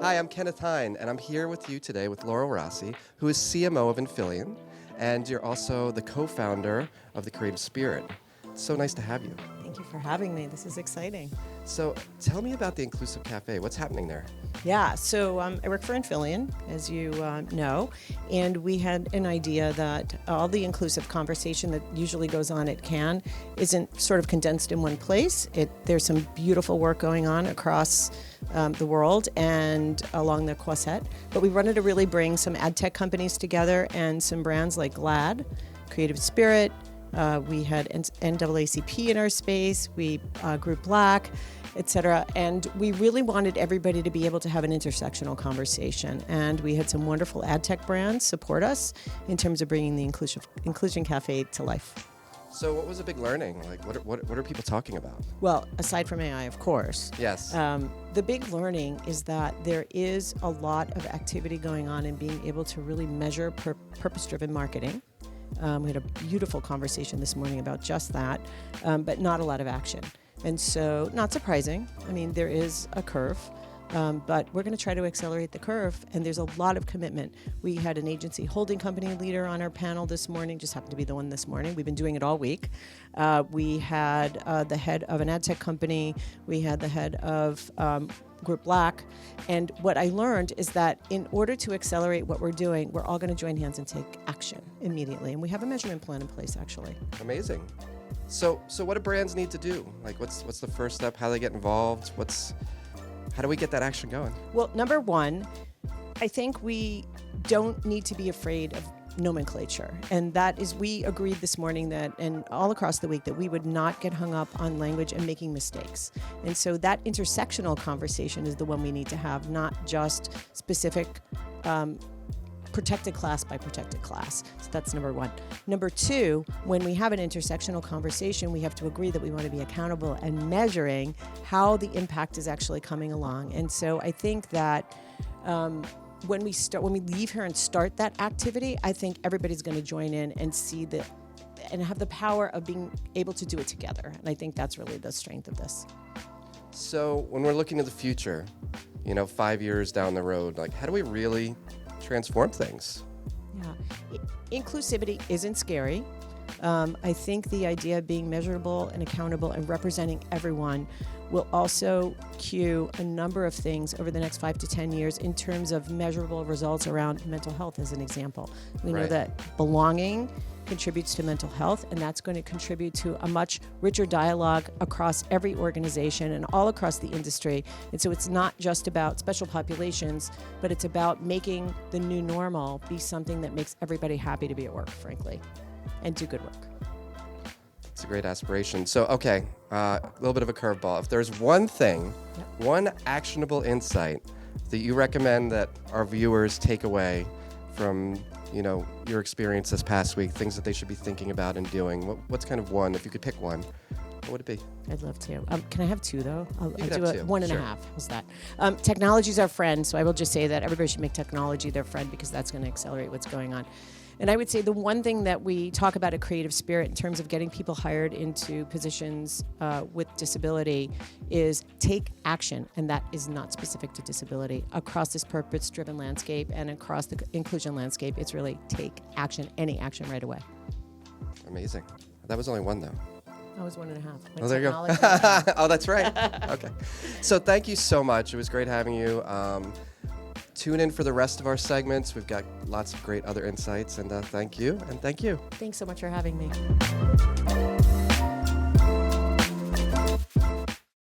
Hi, I'm Kenneth Hein, and I'm here with you today with Laurel Rossi, who is CMO of Infillion, and you're also the co-founder of the Creative Spirit. It's so nice to have you. Thank you for having me. This is exciting. So tell me about the Inclusive Cafe. What's happening there? Yeah, so I work for Infillion, as you know, and we had an idea that all the inclusive conversation that usually goes on at Cannes isn't sort of condensed in one place. There's some beautiful work going on across the world and along the Croisette, but we wanted to really bring some ad tech companies together and some brands like Glad, Creative Spirit. We had NAACP in our space, we Group Black, etc. And we really wanted everybody to be able to have an intersectional conversation. And we had some wonderful ad tech brands support us in terms of bringing the Inclusion Cafe to life. So what was a big learning? Like, what are people talking about? Well, aside from AI, of course. Yes. The big learning is that there is a lot of activity going on in being able to really measure purpose-driven marketing. We had a beautiful conversation this morning about just that, but not a lot of action. And so, not surprising. I mean, there is a curve, but we're going to try to accelerate the curve, and there's a lot of commitment. We had an agency holding company leader on our panel this morning, just happened to be the one this morning. We've been doing it all week. We had the head of an ad tech company. We had the head of Group Black. And what I learned is that in order to accelerate what we're doing, we're all going to join hands and take action immediately. And we have a measurement plan in place, actually. Amazing. So what do brands need to do? Like, what's the first step? How do they get involved? How do we get that action going? Well, number one, I think we don't need to be afraid of nomenclature. And that is, we agreed this morning that, and all across the week, that we would not get hung up on language and making mistakes. And so that intersectional conversation is the one we need to have, not just specific protected class by protected class. So that's number one. Number two, when we have an intersectional conversation, we have to agree that we want to be accountable and measuring how the impact is actually coming along. And so I think that when we leave here and start that activity, I think everybody's going to join in and see and have the power of being able to do it together. And I think that's really the strength of this. So when we're looking to the future, 5 years down the road, like, how do we really transform things? Yeah, inclusivity isn't scary. I think the idea of being measurable and accountable and representing everyone will also cue a number of things over the next 5 to 10 years in terms of measurable results around mental health, as an example. We know that belonging contributes to mental health, and that's going to contribute to a much richer dialogue across every organization and all across the industry. And so it's not just about special populations, but it's about making the new normal be something that makes everybody happy to be at work, frankly, and do good work. It's a great aspiration. So, okay, a little bit of a curveball. If there's one thing, one actionable insight that you recommend that our viewers take away from your experience this past week, things that they should be thinking about and doing, what's kind of one, if you could pick one, what would it be? I'd love to. Can I have two, though? I'll do two. One and a half. How's that? Technology's our friend, so I will just say that everybody should make technology their friend, because that's going to accelerate what's going on. And I would say the one thing that we talk about at Creative Spirit in terms of getting people hired into positions with disability is take action, and that is not specific to disability. Across this purpose-driven landscape and across the inclusion landscape, it's really take action, any action right away. Amazing. That was only one, though. I was 1.5. Oh, there you go. Oh, that's right. Okay. So thank you so much. It was great having you. Tune in for the rest of our segments. We've got lots of great other insights, and thank you, and thank you. Thanks so much for having me.